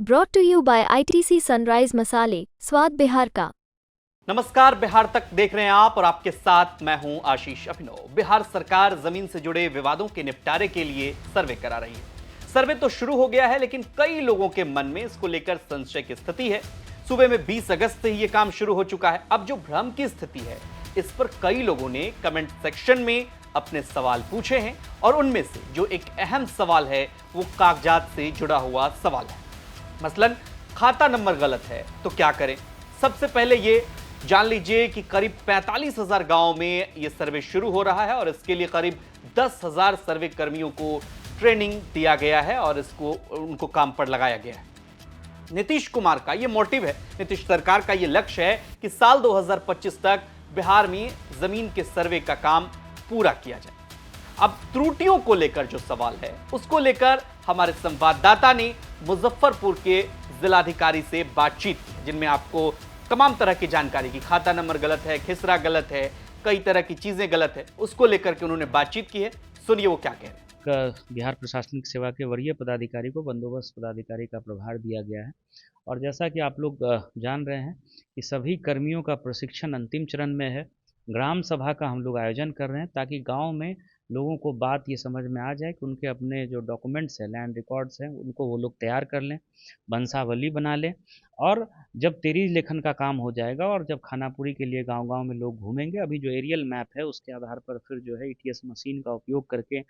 Brought to you by ITC Sunrise मसाले, स्वाद बिहार का। नमस्कार, बिहार तक देख रहे हैं आप और आपके साथ मैं हूं आशीष अभिनव। बिहार सरकार जमीन से जुड़े विवादों के निपटारे के लिए सर्वे करा रही है। सर्वे तो शुरू हो गया है, लेकिन कई लोगों के मन में इसको लेकर संशय की स्थिति है। सूबे में 20 अगस्त से ही यह काम शुरू हो चुका है। अब जो भ्रम की स्थिति है, इस पर कई लोगों ने कमेंट सेक्शन में अपने सवाल पूछे हैं और उनमें से जो एक अहम सवाल है वो कागजात से जुड़ा हुआ सवाल है। मसलन खाता नंबर गलत है तो क्या करें। सबसे पहले ये जान लीजिए कि करीब 45,000 गांव में यह सर्वे शुरू हो रहा है और इसके लिए करीब 10,000 सर्वे कर्मियों को ट्रेनिंग दिया गया है और उनको काम पर लगाया गया है। नीतीश कुमार का यह मोटिव है, नीतीश सरकार का यह लक्ष्य है कि साल 2025 तक बिहार में जमीन के सर्वे का काम पूरा किया जाए। अब त्रुटियों को लेकर जो सवाल है उसको लेकर हमारे संवाददाता ने मुजफ्फरपुर के जिलाधिकारी से बातचीत की, जिनमें आपको तमाम तरह की जानकारी की, खाता नंबर गलत है, खिसरा गलत है, कई तरह की चीजें गलत है, उसको लेकर के उन्होंने बातचीत की है। सुनिए वो क्या कह रहे हैं। बिहार प्रशासनिक सेवा के वरीय पदाधिकारी को बंदोबस्त पदाधिकारी का प्रभार दिया गया है और जैसा कि आप लोग जान रहे हैं कि सभी कर्मियों का प्रशिक्षण अंतिम चरण में है। ग्राम सभा का हम लोग आयोजन कर रहे हैं ताकि गांव में लोगों को बात ये समझ में आ जाए कि उनके अपने जो डॉक्यूमेंट्स हैं, लैंड रिकॉर्ड्स हैं, उनको वो लोग तैयार कर लें, वंशावली बना लें। और जब तेरी लेखन का काम हो जाएगा और जब खानापुरी के लिए गांव-गांव में लोग घूमेंगे, अभी जो एरियल मैप है उसके आधार पर फिर जो है ईटीएस मशीन का उपयोग करके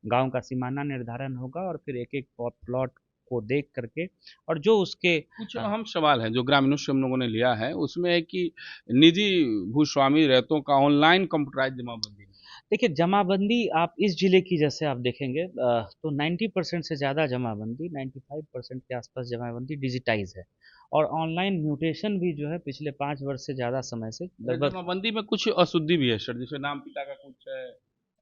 गांव का सीमाना निर्धारण होगा और फिर एक-एक प्लॉट को देख करके और जो उसके कुछ अहम सवाल है जो ग्रामीणों से हम लोगों ने लिया है, उसमें है कि निजी भूस्वामी रहतों का ऑनलाइन कंप्यूटराइज जमाबंदी। देखिए, जमाबंदी आप इस जिले की जैसे आप देखेंगे तो 90% से ज़्यादा जमाबंदी, 95% के आसपास जमाबंदी डिजिटाइज है और ऑनलाइन म्यूटेशन भी जो है पिछले 5 वर्ष से ज़्यादा समय से लगभग। जमाबंदी में कुछ अशुद्धि भी है सर, जैसे नाम पिता का कुछ है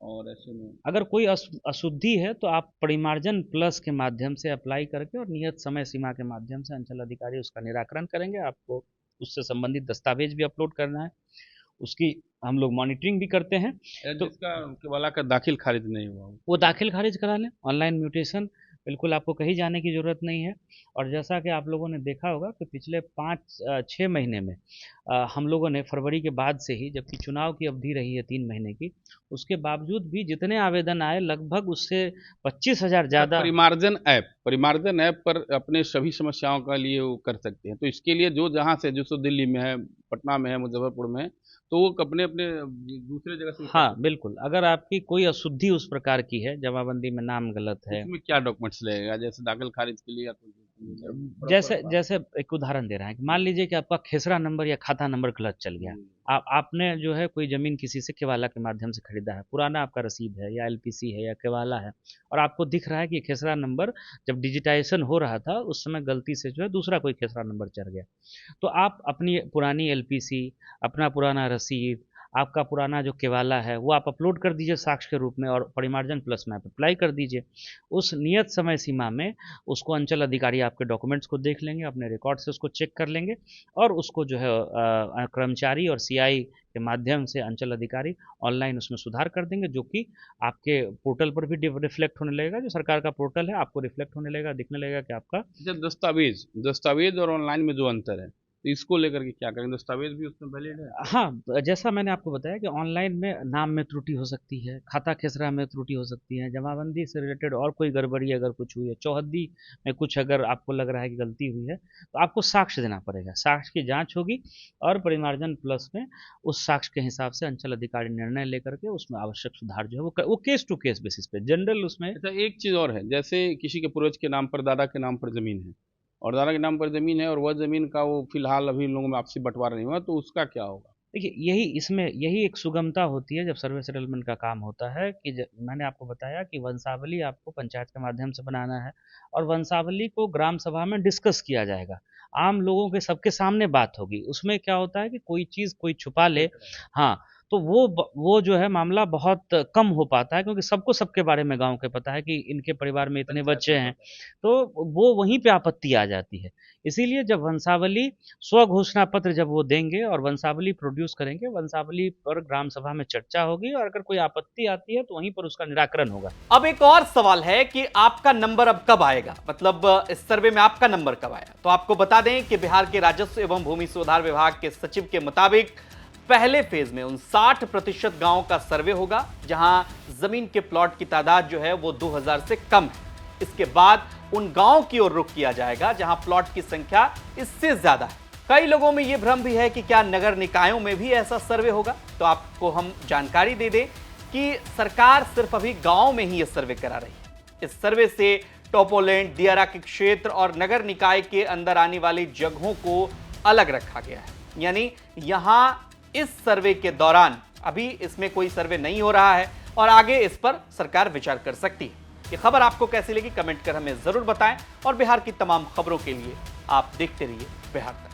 और ऐसे में अगर कोई अशुद्धि है तो आप परिमार्जन प्लस के माध्यम से अप्लाई करके और नियत समय सीमा के माध्यम से अंचल अधिकारी उसका निराकरण करेंगे। आपको उससे संबंधित दस्तावेज भी अपलोड करना है, उसकी हम लोग मॉनिटरिंग भी करते हैं। तो जिसका केवाला का दाखिल खारिज नहीं हुआ वो दाखिल खारिज करा लें। ऑनलाइन म्यूटेशन बिल्कुल आपको कहीं जाने की ज़रूरत नहीं है। और जैसा कि आप लोगों ने देखा होगा कि पिछले 5-6 महीने में हम लोगों ने फरवरी के बाद से ही, जबकि चुनाव की अवधि रही है 3 महीने की, उसके बावजूद भी जितने आवेदन आए लगभग उससे 25,000 ज़्यादा। परिमार्जन ऐप पर अपने सभी समस्याओं के लिए वो कर सकते हैं। तो इसके लिए जो जहाँ से जो दिल्ली में है, पटना में है, मुजफ्फरपुर में है, तो वो अपने अपने दूसरे जगह से। हाँ बिल्कुल, अगर आपकी कोई अशुद्धि उस प्रकार की है, जमाबंदी में नाम गलत है, उसमें क्या डॉक्यूमेंट्स लगेगा, जैसे दाखिल खारिज के लिए जैसे जैसे एक उदाहरण दे रहे हैं कि मान लीजिए कि आपका खेसरा नंबर या खाता नंबर गलत चल गया। आपने जो है कोई ज़मीन किसी से केवाला के माध्यम से खरीदा है, पुराना आपका रसीद है या एलपीसी है या केवाला है और आपको दिख रहा है कि खेसरा नंबर जब डिजिटाइजेशन हो रहा था उस समय गलती से जो है दूसरा कोई खेसरा नंबर चढ़ गया। तो आप अपनी पुरानी एलपीसी, अपना पुराना रसीद, आपका पुराना जो केवाला है वो आप अपलोड कर दीजिए साक्ष्य के रूप में और परिमार्जन प्लस में आप अप्लाई कर दीजिए। उस नियत समय सीमा में उसको अंचल अधिकारी आपके डॉक्यूमेंट्स को देख लेंगे, अपने रिकॉर्ड से उसको चेक कर लेंगे और उसको जो है कर्मचारी और सीआई के माध्यम से अंचल अधिकारी ऑनलाइन उसमें सुधार कर देंगे, जो कि आपके पोर्टल पर भी रिफ्लेक्ट होने लगेगा। जो सरकार का पोर्टल है आपको रिफ्लेक्ट होने लगेगा, दिखने लगेगा कि आपका दस्तावेज और ऑनलाइन में जो अंतर है, तो इसको लेकर के क्या करेंगे? दस्तावेज भी उसमें वैलिड है? हाँ, जैसा मैंने आपको बताया कि ऑनलाइन में नाम में त्रुटि हो सकती है, खाता खेसरा में त्रुटि हो सकती है, जमाबंदी से रिलेटेड और कोई गड़बड़ी अगर कुछ हुई है, चौहद्दी में कुछ अगर आपको लग रहा है कि गलती हुई है, तो आपको साक्ष्य देना पड़ेगा। साक्ष्य की जांच होगी और परिमार्जन प्लस में उस साक्ष्य के हिसाब से अंचल अधिकारी निर्णय लेकर के उसमें आवश्यक सुधार जो है वो केस टू केस बेसिस पे जनरल उसमें। अच्छा, एक चीज़ और है, जैसे किसी के पूर्वज के नाम पर, दादा के नाम पर ज़मीन है और दादा के नाम पर ज़मीन है और वह ज़मीन का वो फिलहाल अभी लोगों में आपसी बंटवारा नहीं हुआ, तो उसका क्या होगा? देखिए, यही एक सुगमता होती है जब सर्वे सेटलमेंट का काम होता है कि मैंने आपको बताया कि वंशावली आपको पंचायत के माध्यम से बनाना है और वंशावली को ग्राम सभा में डिस्कस किया जाएगा, आम लोगों के सबके सामने बात होगी। उसमें क्या होता है कि कोई चीज़ कोई छुपा ले, हाँ, तो वो जो है मामला बहुत कम हो पाता है, क्योंकि सबको सबके बारे में गांव के पता है कि इनके परिवार में इतने बच्चे हैं, तो वो वहीं पे आपत्ति आ जाती है। इसीलिए जब वंशावली स्व घोषणा पत्र जब वो देंगे और वंशावली प्रोड्यूस करेंगे, वंशावली पर ग्राम सभा में चर्चा होगी और अगर कोई आपत्ति आती है तो वहीं पर उसका निराकरण होगा। अब एक और सवाल है कि आपका नंबर अब कब आएगा, मतलब इस सर्वे में आपका नंबर कब आया। तो आपको बता दें कि बिहार के राजस्व एवं भूमि सुधार विभाग के सचिव के मुताबिक पहले फेज में 59% गांवों का सर्वे होगा, जहां जमीन के प्लॉट की तादाद जो है वो 2000 से कम है। इसके बाद उन गांवों की ओर रुख किया जाएगा जहां प्लॉट की संख्या इससे ज्यादा है। कई लोगों में यह भ्रम भी है कि क्या नगर निकायों में भी ऐसा सर्वे होगा। तो आपको हम जानकारी दे दें कि सरकार सिर्फ अभी गांव में ही यह सर्वे करा रही है। इस सर्वे से टोपोलैंड, दियारा के क्षेत्र और नगर निकाय के अंदर आने वाली जगहों को अलग रखा गया है। यानी यहां इस सर्वे के दौरान अभी इसमें कोई सर्वे नहीं हो रहा है और आगे इस पर सरकार विचार कर सकती है। ये खबर आपको कैसी लगी कमेंट कर हमें जरूर बताएं और बिहार की तमाम खबरों के लिए आप देखते रहिए बिहार तक।